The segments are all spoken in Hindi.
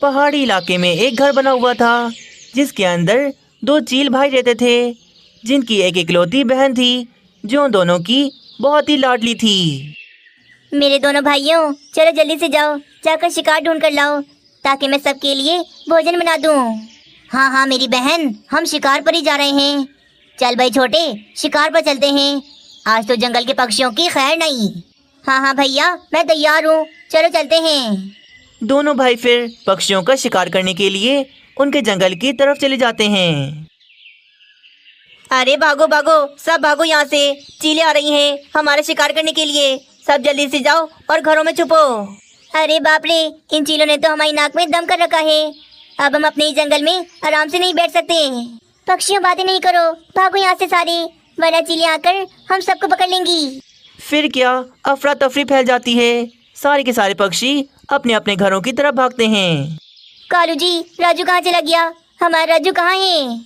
पहाड़ी इलाके में एक घर बना हुआ था जिसके अंदर दो चील भाई रहते थे जिनकी एक इकलौती बहन थी जो दोनों की बहुत ही लाडली थी। मेरे दोनों भाइयों, चलो जल्दी से जाओ, जाकर शिकार ढूंढ कर लाओ ताकि मैं सबके लिए भोजन बना दूं। हाँ हाँ मेरी बहन, हम शिकार पर ही जा रहे हैं। चल भाई छोटे, शिकार पर चलते हैं। आज तो जंगल के पक्षियों की खैर नहीं। हाँ हाँ भैया, मैं तैयार हूँ, चलो चलते हैं। दोनों भाई फिर पक्षियों का शिकार करने के लिए उनके जंगल की तरफ चले जाते हैं। अरे भागो भागो, सब भागो यहाँ से, चीलें आ रही हैं हमारा शिकार करने के लिए। सब जल्दी से जाओ और घरों में छुपो। अरे बाप रे, इन चीलों ने तो हमारी नाक में दम कर रखा है। अब हम अपने ही जंगल में आराम से नहीं बैठ सकते। पक्षियों बातें नहीं करो, भागो यहाँ से सारे, वरना चीलें आकर हम सबको पकड़ लेंगी। फिर क्या अफरा तफरी फैल जाती है। सारे के सारे पक्षी अपने अपने घरों की तरफ भागते हैं। कालू जी, राजू कहाँ चला गया? हमारा राजू कहाँ है?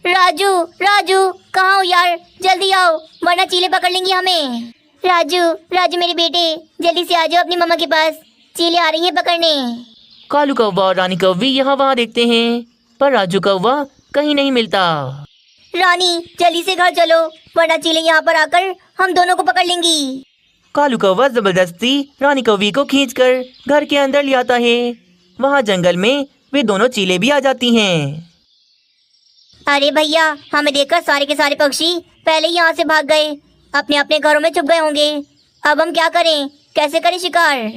राजू राजू कहाँ हो यार, जल्दी आओ वरना चीलें पकड़ लेंगी हमें। राजू राजू मेरे बेटे, जल्दी से आ जाओ अपनी मम्मा के पास, चीलें आ रही हैं पकड़ने। कालू कौवा और रानी कौवी यहाँ वहाँ देखते हैं पर राजू कौवा कहीं नहीं मिलता। रानी जल्दी से घर चलो, वरना चीलें यहाँ पर आकर हम दोनों को पकड़ लेंगी। कालू कौवा जबरदस्ती रानी कौवी को खींचकर घर के अंदर ले आता है। वहाँ जंगल में वे दोनों चीलें भी आ जाती हैं। अरे भैया, हमें देखकर सारे के सारे पक्षी पहले ही यहाँ से भाग गए, अपने अपने घरों में छुप गए होंगे। अब हम क्या करें, कैसे करें शिकार?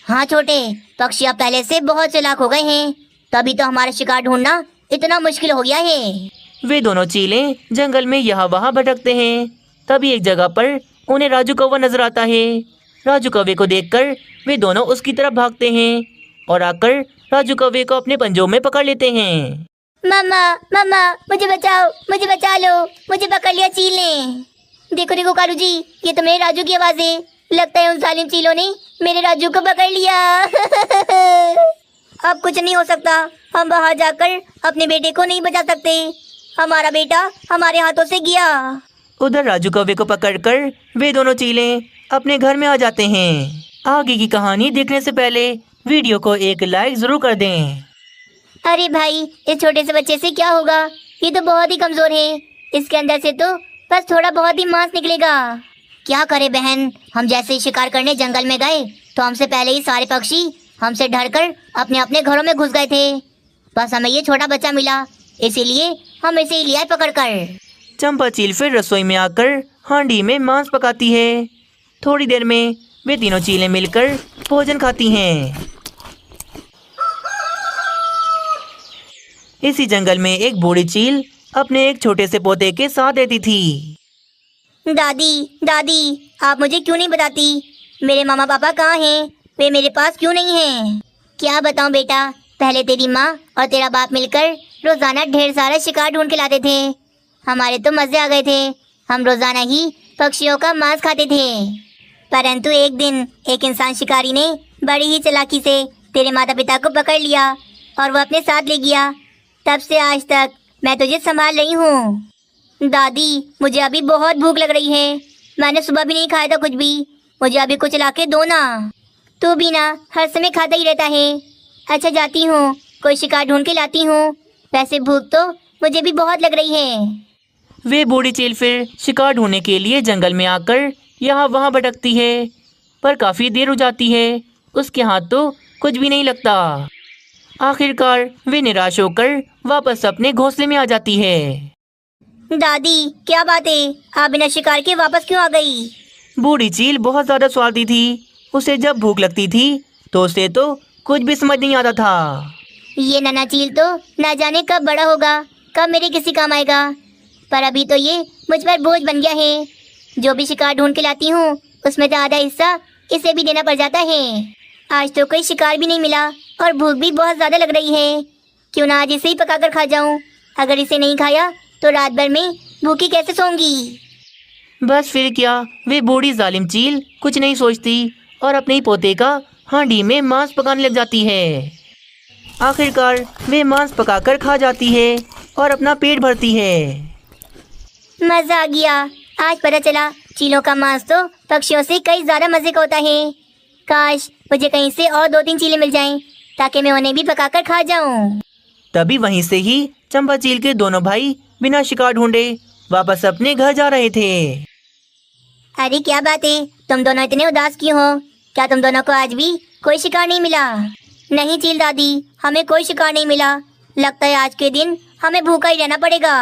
हाँ छोटे, पक्षी अब पहले से बहुत चालाक हो गए हैं, तभी तो हमारा शिकार ढूंढना इतना मुश्किल हो गया है। वे दोनों चीलें जंगल में यहाँ वहाँ भटकते हैं। तभी एक जगह पर उन्हें राजू कौवा नजर आता है। राजू कौवे को देखकर वे दोनों उसकी तरफ भागते हैं और आकर राजू कौवे को अपने पंजों में पकड़ लेते हैं। मम्मा मम्मा, मुझे बचाओ, मुझे बचा लो, मुझे पकड़ लिया चील ने। देखो देखो कालू जी, ये तो मेरे राजू की आवाज़ है। लगता है उन जालिम चीलों ने मेरे राजू को पकड़ लिया। अब कुछ नहीं हो सकता, हम बाहर जाकर अपने बेटे को नहीं बचा सकते। हमारा बेटा हमारे हाथों से गया। उधर राजू कौवे को पकड़कर वे दोनों चीलें अपने घर में आ जाते हैं। आगे की कहानी देखने से पहले वीडियो को एक लाइक जरूर कर दें। अरे भाई, इस छोटे से बच्चे से क्या होगा? ये तो बहुत ही कमजोर है, इसके अंदर से तो बस थोड़ा बहुत ही मांस निकलेगा। क्या करे बहन, हम जैसे ही शिकार करने जंगल में गए तो हमसे पहले ही सारे पक्षी हमसे डरकर अपने अपने घरों में घुस गए थे। बस हमें ये छोटा बच्चा मिला, इसीलिए हम इसे ही लिया पकड़कर। चंपा चील फिर रसोई में आकर हांडी में मांस पकाती है। थोड़ी देर में वे तीनों चीलें मिलकर भोजन खाती हैं। इसी जंगल में एक बूढ़ी चील अपने एक छोटे से पोते के साथ रहती थी। दादी दादी, आप मुझे क्यों नहीं बताती मेरे मामा पापा कहाँ हैं? वे मेरे पास क्यों नहीं हैं? क्या बताऊं बेटा, पहले तेरी माँ और तेरा बाप मिलकर रोजाना ढेर सारा शिकार ढूंढ के लाते थे। हमारे तो मजे आ गए थे, हम रोजाना ही पक्षियों का मांस खाते थे। परंतु एक दिन एक इंसान शिकारी ने बड़ी ही चालाकी से तेरे माता पिता को पकड़ लिया और वो अपने साथ ले गया। तब से आज तक मैं तुझे संभाल रही हूँ। दादी, मुझे अभी बहुत भूख लग रही है, मैंने सुबह भी नहीं खाया था कुछ भी, मुझे अभी कुछ ला के दो ना। तू भी ना हर समय खाता ही रहता है। अच्छा जाती हूँ, कोई शिकार ढूंढ के लाती हूँ, वैसे भूख तो मुझे भी बहुत लग रही है। वे बूढ़ी चील फिर शिकार ढूंढने के लिए जंगल में आकर यहाँ वहाँ भटकती है पर काफी देर हो जाती है। उसके हाथ तो कुछ भी नहीं लगता। आखिरकार वे निराश होकर वापस अपने घोंसले में आ जाती है। दादी क्या बात है, आप बिना शिकार के वापस क्यों आ गई? बूढ़ी चील बहुत ज्यादा स्वार्थी थी। उसे जब भूख लगती थी तो उसे तो कुछ भी समझ नहीं आता था। ये नन्हा चील तो ना जाने कब बड़ा होगा, कब मेरे किसी काम आएगा, पर अभी तो ये मुझ पर बोझ बन गया है। जो भी शिकार ढूंढ के लाती हूँ उसमें तो आधा हिस्सा इसे भी देना पड़ जाता है। आज तो कोई शिकार भी नहीं मिला और भूख भी बहुत ज्यादा लग रही है। क्यों ना आज इसे ही पकाकर खा जाऊं? अगर इसे नहीं खाया तो रात भर में भूखी कैसे सोऊंगी? बस फिर क्या, वे बूढ़ी जालिम चील कुछ नहीं सोचती और अपने ही पोते का हांडी में मांस पकाने लग जाती है। आखिरकार वे मांस पकाकर खा जाती है और अपना पेट भरती है। मजा आ गया, आज पता चला चीलों का मांस तो पक्षियों से कई ज्यादा मजे का होता है। काश मुझे कहीं से और 2-3 चीलें मिल जाएं, ताकि मैं उन्हें भी पकाकर खा जाऊं। तभी वहीं से ही चंपा चील के दोनों भाई बिना शिकार ढूंढे वापस अपने घर जा रहे थे। अरे क्या बात है, तुम दोनों इतने उदास क्यों हो? क्या तुम दोनों को आज भी कोई शिकार नहीं मिला? नहीं चील दादी, हमें कोई शिकार नहीं मिला। लगता है आज के दिन हमें भूखा ही रहना पड़ेगा।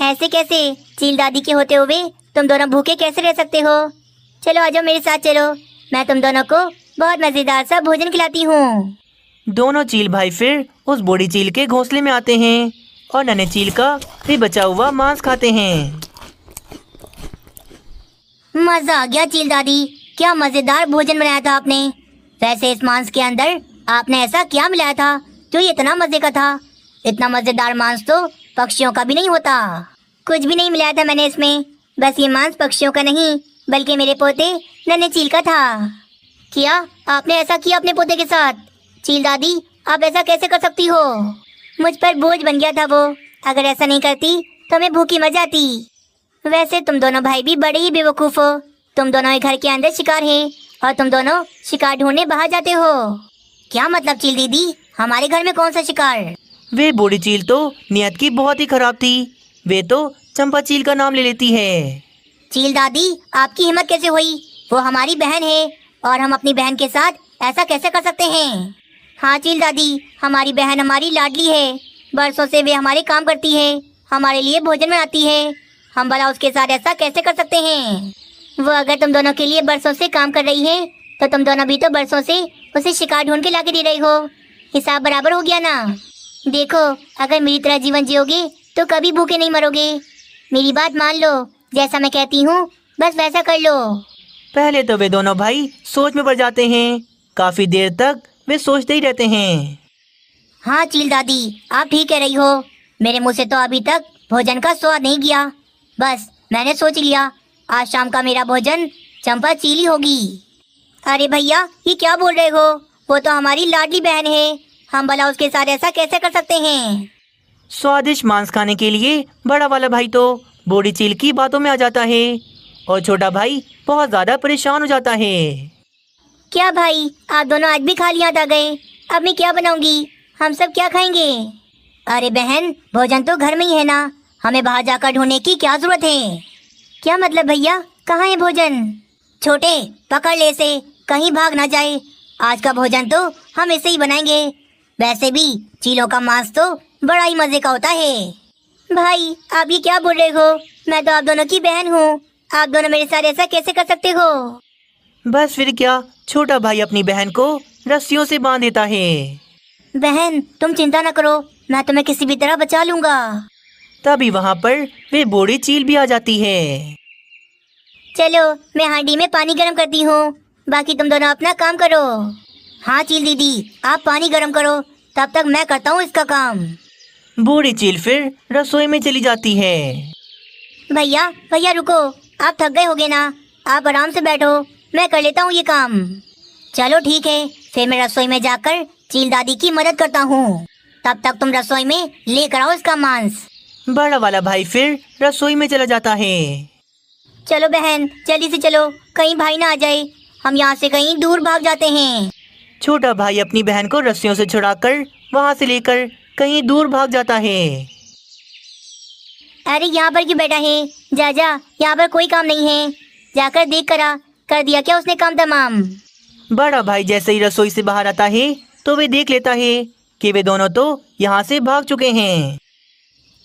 ऐसे कैसे? चील दादी के होते हुए तुम दोनों भूखे कैसे रह सकते हो? चलो आ जाओ मेरे साथ चलो, मैं तुम दोनों को बहुत मजेदार सा भोजन खिलाती हूँ। दोनों चील भाई फिर उस बूढ़ी चील के घोंसले में आते हैं और नन्हे चील का भी बचा हुआ मांस खाते हैं। मजा आ गया चील दादी, क्या मजेदार भोजन बनाया था आपने। वैसे इस मांस के अंदर आपने ऐसा क्या मिलाया था जो ये इतना मजे का था? इतना मजेदार मांस तो पक्षियों का भी नहीं होता। कुछ भी नहीं मिलाया था मैंने इसमें, बस ये मांस पक्षियों का नहीं बल्कि मेरे पोते नन्हे चील का था। क्या आपने ऐसा किया अपने पोते के साथ? चील दादी, आप ऐसा कैसे कर सकती हो? मुझ पर बोझ बन गया था वो। अगर ऐसा नहीं करती तो मैं भूखी मर जाती। वैसे तुम दोनों भाई भी बड़े ही बेवकूफ हो। तुम दोनों ही घर के अंदर शिकार हैं और तुम दोनों शिकार ढूंढने बाहर जाते हो। क्या मतलब चील दीदी, हमारे घर में कौन सा शिकार? वे बूढ़ी चील तो नियत की बहुत ही खराब थी। वे तो चंपा चील का नाम ले लेती है। चील दादी, आपकी हिम्मत कैसे हुई? वो हमारी बहन है और हम अपनी बहन के साथ ऐसा कैसे कर सकते हैं? हाँ चील दादी, हमारी बहन हमारी लाडली है। बरसों से वे हमारे काम करती है, हमारे लिए भोजन बनाती है। हम भला उसके साथ ऐसा कैसे कर सकते हैं? वो अगर तुम दोनों के लिए बरसों से काम कर रही है तो तुम दोनों भी तो बरसों से उसे शिकार ढूंढ के लाके दे रही हो। हिसाब बराबर हो गया ना? देखो, अगर मेरी तरह जीवन जियोगे तो कभी भूखे नहीं मरोगे। मेरी बात मान लो, जैसा मैं कहती हूँ बस वैसा कर लो। पहले तो वे दोनों भाई सोच में पड़ जाते हैं। काफी देर तक वे सोचते ही रहते हैं। हाँ चील दादी, आप ठीक कह रही हो। मेरे मुंह से तो अभी तक भोजन का स्वाद नहीं गया। बस मैंने सोच लिया, आज शाम का मेरा भोजन चंपा चील ही होगी। अरे भैया, ये क्या बोल रहे हो? वो तो हमारी लाडली बहन है, हम भला उसके साथ ऐसा कैसे कर सकते हैं? स्वादिष्ट मांस खाने के लिए बड़ा वाला भाई तो बूढ़ी चील की बातों में आ जाता है और छोटा भाई बहुत ज्यादा परेशान हो जाता है। क्या भाई, आप दोनों आज भी खाली हाथ आ गए? अब मैं क्या बनाऊंगी? हम सब क्या खाएंगे? अरे बहन, भोजन तो घर में ही है ना, हमें बाहर जाकर ढूंढने की क्या जरूरत है? क्या मतलब भैया, कहाँ है भोजन? छोटे, पकड़ ले इसे, कहीं भाग ना जाए। आज का भोजन तो हम इसे ही बनाएंगे। वैसे भी चीलों का मांस तो बड़ा ही मजे का होता है। भाई, आप ये क्या बोल रहे हो? मैं तो आप दोनों की बहन हूँ, आप दोनों मेरे साथ ऐसा कैसे कर सकते हो? बस फिर क्या, छोटा भाई अपनी बहन को रस्सियों से बांध देता है। बहन, तुम चिंता न करो, मैं तुम्हें किसी भी तरह बचा लूंगा। तभी वहाँ पर वे बूढ़ी चील भी आ जाती है। चलो, मैं हांडी में पानी गर्म करती हूँ, बाकी तुम दोनों अपना काम करो। हाँ चील दीदी, आप पानी गर्म करो, तब तक मैं करता हूँ इसका काम। बूढ़ी चील फिर रसोई में चली जाती है। भैया भैया रुको, आप थक गए होगे ना, आप आराम से बैठो, मैं कर लेता हूँ ये काम। चलो ठीक है, फिर मैं रसोई में जाकर चील दादी की मदद करता हूँ। तब तक तुम रसोई में लेकर आओ इसका मांस। बड़ा वाला भाई फिर रसोई में चला जाता है। चलो बहन, जल्दी से चलो, कहीं भाई ना आ जाए, हम यहाँ से कहीं दूर भाग जाते हैं। छोटा भाई अपनी बहन को रस्सियों से छुड़ाकर वहाँ से लेकर कहीं दूर भाग जाता है। अरे यहाँ पर क्यों बैठा है? जा जा, यहाँ पर कोई काम नहीं है, जाकर देख कर दिया क्या उसने काम तमाम? बड़ा भाई जैसे ही रसोई से बाहर आता है तो वे देख लेता है कि वे दोनों तो यहाँ से भाग चुके हैं।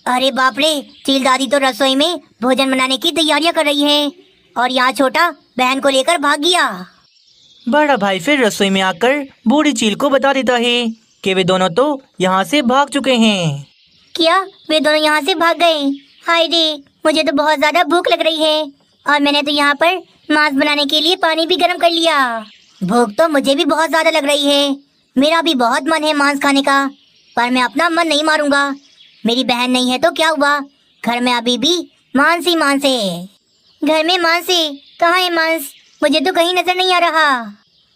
अरे बाप रे, चील दादी तो रसोई में भोजन बनाने की तैयारियां कर रही है और यहाँ छोटा बहन को लेकर भाग गया। बड़ा भाई फिर रसोई में आकर बूढ़ी चील को बता देता है कि वे दोनों तो यहाँ से भाग चुके हैं। क्या वे दोनों यहाँ से भाग गए? हाय रे, मुझे तो बहुत ज्यादा भूख लग रही है और मैंने तो यहाँ पर मांस बनाने के लिए पानी भी गर्म कर लिया। भूख तो मुझे भी बहुत ज्यादा लग रही है, मेरा भी बहुत मन है मांस खाने का, पर मैं अपना मन नहीं मारूंगा। मेरी बहन नहीं है तो क्या हुआ, घर में अभी भी मांस ही मांस है। घर में मांस है? कहाँ है मांस? मुझे तो कहीं नजर नहीं आ रहा।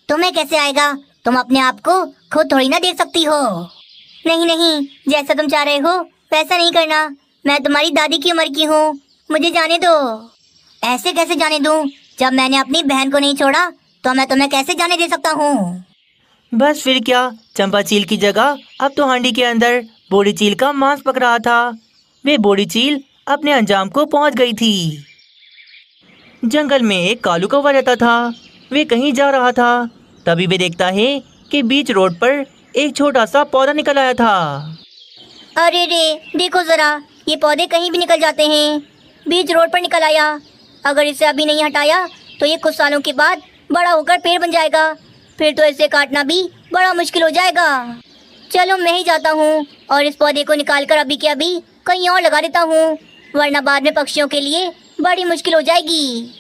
तुम्हें कैसे आएगा? तुम अपने आप को खुद थोड़ी ना देख सकती हो। नहीं नहीं, जैसा तुम चाह रहे हो वैसा नहीं करना, मैं तुम्हारी दादी की उम्र की हूँ, मुझे जाने दो। ऐसे कैसे जाने दूँ? जब मैंने अपनी बहन को नहीं छोड़ा तो मैं तुम्हें कैसे जाने दे सकता हूँ? बस फिर क्या, चंपा चील की जगह अब तो हांडी के अंदर बूढ़ी चील का मांस पक रहा था। वे बूढ़ी चील अपने अंजाम को पहुंच गई थी। जंगल में एक कालू कौवा रहता था। वे कहीं जा रहा था, तभी वे देखता है कि बीच रोड पर एक छोटा सा पौधा निकल आया था। अरे रे, देखो जरा, ये पौधे कहीं भी निकल जाते हैं। बीच रोड पर निकल आया। अगर इसे अभी नहीं हटाया तो ये कुछ सालों के बाद बड़ा होकर पेड़ बन जाएगा। फिर तो इसे काटना भी बड़ा मुश्किल हो जाएगा। चलो मैं ही जाता हूँ और इस पौधे को निकालकर अभी के अभी कहीं और लगा देता हूँ, वरना बाद में पक्षियों के लिए बड़ी मुश्किल हो जाएगी।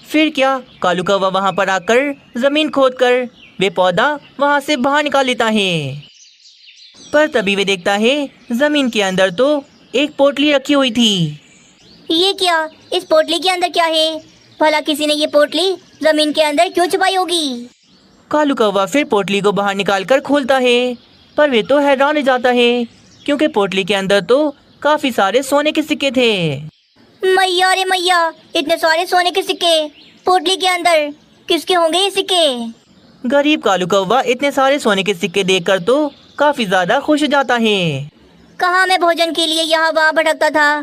फिर क्या, कालू कौवा वहां पर आकर जमीन खोदकर वे पौधा वहां से बाहर निकाल लेता है। पर तभी वे देखता है जमीन के अंदर तो एक पोटली रखी हुई थी। ये क्या, इस पोटली के अंदर क्या है? भला किसी ने ये पोटली जमीन के अंदर क्यों छुपाई होगी? कालू कौवा फिर पोटली को बाहर निकालकर खोलता है, पर वे तो हैरान हो जाता है क्योंकि पोटली के अंदर तो काफी सारे सोने के सिक्के थे। मैया रे मैया, इतने सारे सोने के सिक्के पोटली के अंदर, किसके होंगे ये सिक्के? गरीब कालू कौवा इतने सारे सोने के सिक्के देखकर तो काफी ज्यादा खुश हो जाता है। कहाँ मैं भोजन के लिए यहाँ वहाँ भटकता था,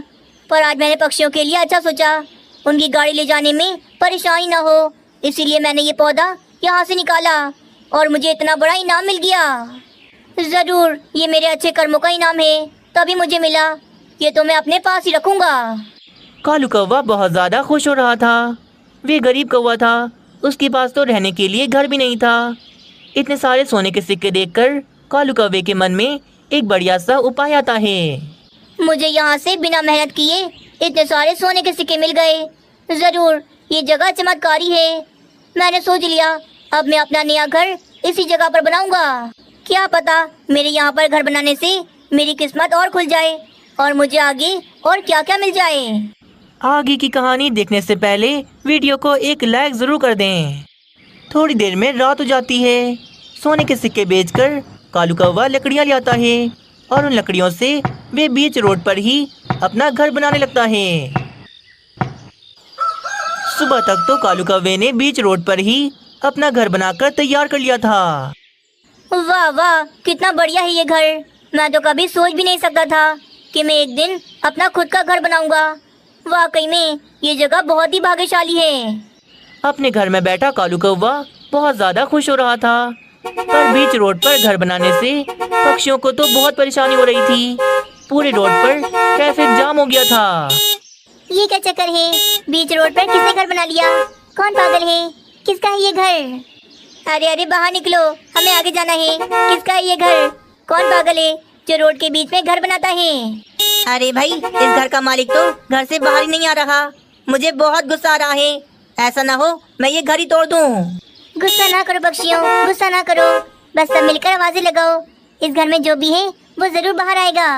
पर आज मैंने पक्षियों के लिए अच्छा सोचा। उनकी गाड़ी ले जाने में परेशानी ना हो, इसीलिए मैंने ये पौधा यहाँ से निकाला और मुझे इतना बड़ा इनाम मिल गया। जरूर ये मेरे अच्छे कर्मों का इनाम है, तभी मुझे मिला। ये तो मैं अपने पास ही रखूंगा। कालू कौवा बहुत ज्यादा खुश हो रहा था। वे गरीब कौवा था, उसके पास तो रहने के लिए घर भी नहीं था। इतने सारे सोने के सिक्के देखकर कालू कौवे के मन में एक बढ़िया सा उपाय आता है। मुझे यहाँ से बिना मेहनत किए इतने सारे सोने के सिक्के मिल गए। जरूर ये जगह चमत्कारी है। मैंने सोच लिया, अब मैं अपना नया घर इसी जगह पर बनाऊंगा। क्या पता मेरे यहाँ पर घर बनाने से मेरी किस्मत और खुल जाए और मुझे आगे और क्या क्या मिल जाए। आगे की कहानी देखने से पहले वीडियो को एक लाइक जरूर कर दें। थोड़ी देर में रात हो जाती है। सोने के सिक्के बेचकर कालू कौवा लकड़ियाँ ले आता है और उन लकड़ियों से वे बीच रोड पर ही अपना घर बनाने लगता है। सुबह तक तो कालू कौवे ने बीच रोड पर ही अपना घर बनाकर तैयार कर लिया था। वाह वाह, कितना बढ़िया है ये घर। मैं तो कभी सोच भी नहीं सकता था कि मैं एक दिन अपना खुद का घर बनाऊंगा। वाकई में ये जगह बहुत ही भाग्यशाली है। अपने घर में बैठा कालू कौवा बहुत ज्यादा खुश हो रहा था, पर बीच रोड पर घर बनाने से पक्षियों को तो बहुत परेशानी हो रही थी। पूरे रोड पर ट्रैफिक जाम हो गया था। ये क्या चक्कर है? बीच रोड पर किसने घर बना लिया? कौन पागल है? किसका है ये घर? अरे अरे बाहर निकलो, हमें आगे जाना है। किसका है ये घर? कौन पागल है जो रोड के बीच में घर बनाता है? अरे भाई, इस घर का मालिक तो घर से बाहर ही नहीं आ रहा। मुझे बहुत गुस्सा आ रहा है। ऐसा ना हो मैं ये घर ही तोड़ दूं। गुस्सा ना करो पक्षियों, गुस्सा ना करो। बस सब मिलकर आवाजें लगाओ। इस घर में जो भी है वो जरूर बाहर आएगा।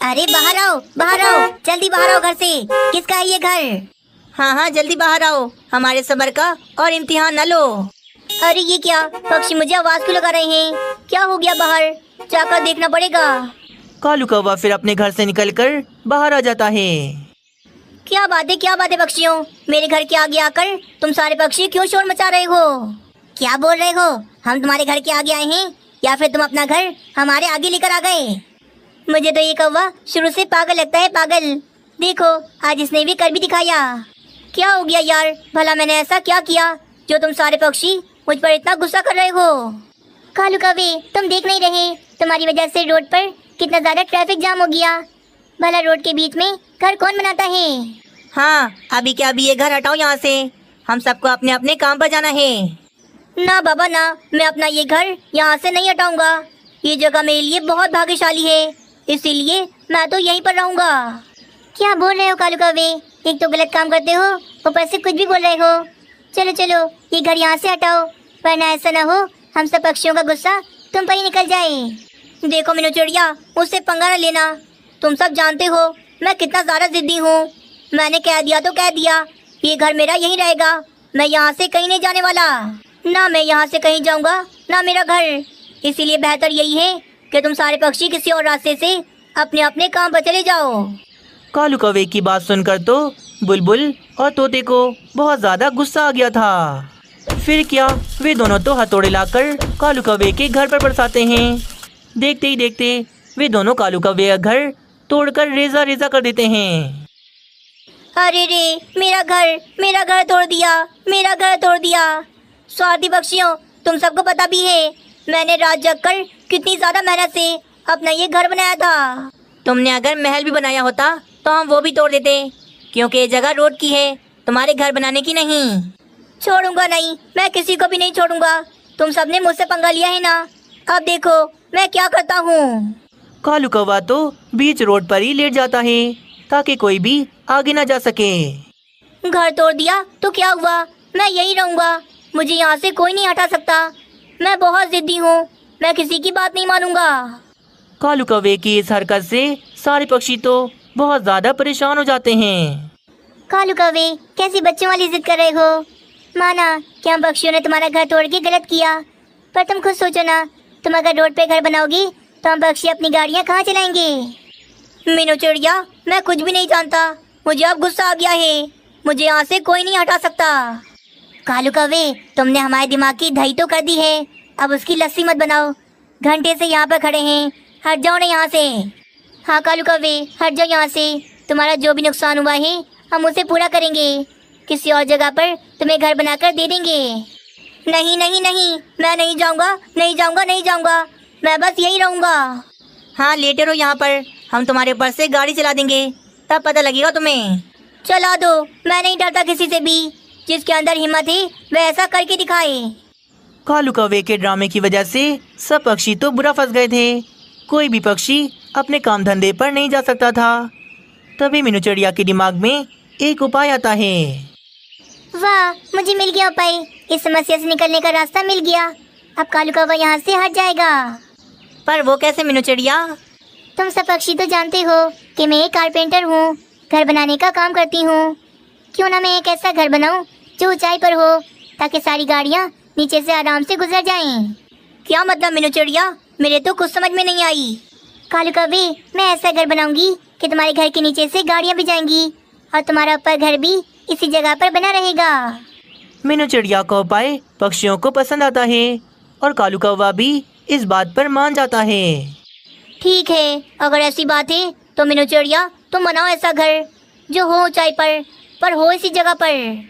अरे बाहर आओ, बाहर आओ, जल्दी बाहर आओ घर से। किसका है ये घर? हाँ हाँ, जल्दी बाहर आओ, हमारे सबर का और इम्तिहान न लो। अरे ये क्या, पक्षी मुझे आवाज क्यों लगा रहे हैं? क्या हो गया बाहर? जाकर देखना पड़ेगा। कालू कौवा फिर अपने घर से निकलकर बाहर आ जाता है। क्या बात है पक्षियों, मेरे घर के आगे आकर तुम सारे पक्षी क्यों शोर मचा रहे हो? क्या बोल रहे हो? हम तुम्हारे घर के आगे आए हैं या फिर तुम अपना घर हमारे आगे लेकर आ गए? मुझे तो ये कौवा शुरू से पागल लगता है, पागल। देखो आज इसने भी कर भी दिखाया। क्या हो गया यार, भला मैंने ऐसा क्या किया जो तुम सारे पक्षी मुझ पर इतना गुस्सा कर रहे हो? कालू कौवे, तुम देख नहीं रहे? तुम्हारी वजह से रोड पर कितना ज्यादा ट्रैफिक जाम हो गया। भला रोड के बीच में घर कौन बनाता है? हाँ, अभी क्या अभी ये घर हटाओ यहाँ से। हम सबको अपने अपने काम पर जाना है। ना बाबा ना, मैं अपना ये घर यहाँ से नहीं हटाऊंगा। ये जगह मेरे लिए बहुत भाग्यशाली है, इसीलिए मैं तो यहीं पर रहूंगा। क्या बोल रहे हो कालू कौवे? एक तो गलत काम करते हो, ऊपर से कुछ भी बोल रहे हो। चलो चलो ये घर यहाँ से हटाओ, वरना ऐसा ना हो हम सब पक्षियों का गुस्सा तुम पर ही निकल जाए। देखो मीनू चिड़िया, मुझसे पंगा न लेना। तुम सब जानते हो मैं कितना ज़्यादा जिद्दी हूँ। मैंने कह दिया तो कह दिया, ये घर मेरा यहीं रहेगा। मैं यहाँ से कहीं नहीं जाने वाला। ना मैं यहाँ से कहीं जाऊँगा, ना मेरा घर। इसीलिए बेहतर यही है कि तुम सारे पक्षी किसी और रास्ते से अपने अपने काम पर चले जाओ। कालू कौवे की बात सुनकर तो बुलबुल और तोते को बहुत ज्यादा गुस्सा आ गया था। फिर क्या, वे दोनों तो हथौड़े लाकर कालू कौवे के घर पर बरसाते हैं। देखते ही देखते वे दोनों कालू कौवे का घर तोड़कर रेजा रेजा कर देते हैं। अरे रे, मेरा घर तोड़ दिया, मेरा घर तोड़ दिया। स्वार्थी पक्षियों, तुम सबको पता भी है मैंने रात जग कर कितनी ज्यादा मेहनत से अपना ये घर बनाया था। तुमने अगर महल भी बनाया होता तो हम वो भी तोड़ देते, क्योंकि ये जगह रोड की है, तुम्हारे घर बनाने की नहीं। छोड़ूंगा नहीं, मैं किसी को भी नहीं छोड़ूंगा। तुम सबने मुझसे पंगा लिया है ना, अब देखो मैं क्या करता हूँ। कालू कौवा तो बीच रोड पर ही लेट जाता है ताकि कोई भी आगे न जा सके। घर तोड़ दिया तो क्या हुआ, मैं यही रहूंगा, मुझे यहाँ से कोई नहीं हटा सकता। मैं बहुत जिद्दी हूँ, मैं किसी की बात नहीं मानूंगा। कालू कौवे की इस हरकत से सारे पक्षी तो बहुत ज्यादा परेशान हो जाते हैं। कालू कौवे, कैसी बच्चों वाली जिद कर रहे हो? माना कि हम पक्षियों ने तुम्हारा घर तोड़ के गलत किया, पर तुम खुद सोचो ना, तुम अगर रोड पे घर बनाओगी तो हम पक्षी अपनी गाड़ियाँ कहाँ चलाएंगे? मीनू चिड़िया, मैं कुछ भी नहीं जानता, मुझे अब गुस्सा आ गया है, मुझे यहाँ से कोई नहीं हटा सकता। कालू कौवे, तुमने हमारे दिमाग की दही तो कर दी है, अब उसकी लस्सी मत बनाओ। घंटे से यहाँ पर खड़े हैं, हट जाओ ना यहाँ से। हाँ कालू कौवे, हट जाओ यहाँ से, तुम्हारा जो भी नुकसान हुआ है हम उसे पूरा करेंगे, किसी और जगह पर तुम्हें घर बनाकर दे देंगे। नहीं नहीं नहीं, मैं नहीं जाऊँगा, नहीं जाऊँगा, नहीं जाऊँगा, मैं बस यही रहूँगा। हाँ लेटे रहो यहाँ पर, हम तुम्हारे ऊपर से गाड़ी चला देंगे, तब पता लगेगा तुम्हें। चला दो, मैं नहीं डरता किसी से भी, जिसके अंदर हिम्मत है वह ऐसा करके दिखाए। कालू कौवे के ड्रामे की वजह से सब पक्षी तो बुरा फंस गए थे। कोई भी पक्षी अपने काम धंधे पर नहीं जा सकता था। तभी मीनू चिड़िया के दिमाग में एक उपाय आता है। वाह, मुझे मिल गया उपाय, इस समस्या से निकलने का रास्ता मिल गया। अब कालू कौवा यहाँ से हट जाएगा। पर वो कैसे मीनू चिड़िया? तुम सब पक्षी तो जानते हो कि मैं एक कारपेंटर हूँ, घर बनाने का काम करती हूँ। क्यों ना मैं एक ऐसा घर बनाऊँ जो ऊंचाई पर हो, ताकि सारी गाड़ियाँ नीचे से आराम से गुजर जाएं। क्या मतलब मीनू चिड़िया? मेरे तो कुछ समझ में नहीं आई। कालू कौवे, मैं ऐसा घर बनाऊंगी कि तुम्हारे घर के नीचे से गाड़ियाँ भी जाएंगी और तुम्हारा ऊपर घर भी इसी जगह पर बना रहेगा। मीनू चिड़िया का उपाय पक्षियों को पसंद आता है और कालू कौवा भी इस बात पर मान जाता है। ठीक है, अगर ऐसी बात है तो मीनू चिड़िया तुम बनाओ ऐसा घर जो हो ऊंचाई पर हो इसी जगह पर।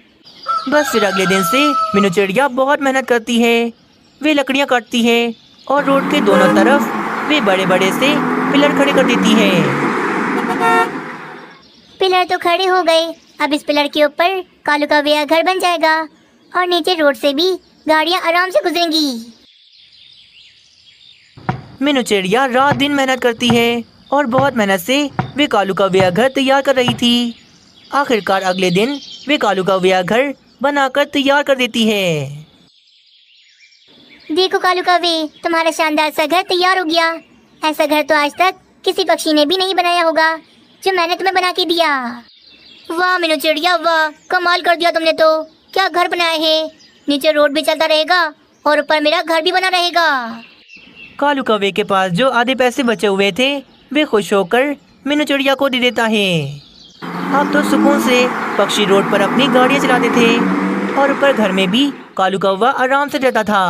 बस फिर अगले दिन से मीनू चिड़िया बहुत मेहनत करती है। वे लकड़ियाँ काटती है और रोड के दोनों तरफ वे बड़े बड़े से पिलर खड़े कर देती है। पिलर तो खड़े हो गए, अब इस पिलर के ऊपर कालू कौवे का घर बन जाएगा और नीचे रोड से भी गाड़ियाँ आराम से गुजरेंगी। मीनू चिड़िया रात दिन मेहनत करती है और बहुत मेहनत से वे कालू कौवे का घर तैयार कर रही थी। आखिरकार अगले दिन वे कालू कौवे का घर बनाकर तैयार कर देती है। देखो कालू कौवे, तुम्हारा शानदार सा घर तैयार हो गया। ऐसा घर तो आज तक किसी पक्षी ने भी नहीं बनाया होगा जो मैंने तुम्हें बना के दिया। वाह मीनू चिड़िया, वाह, कमाल कर दिया तुमने तो। क्या घर बनाया है, नीचे रोड भी चलता रहेगा और ऊपर मेरा घर भी बना रहेगा। कालू कौवे के पास जो आधे पैसे बचे हुए थे वे खुश होकर मीनू चिड़िया को दे देता है। अब तो सुकून से पक्षी रोड पर अपनी गाड़ियाँ चलाते थे और ऊपर घर में भी कालू कौवा आराम से रहता था।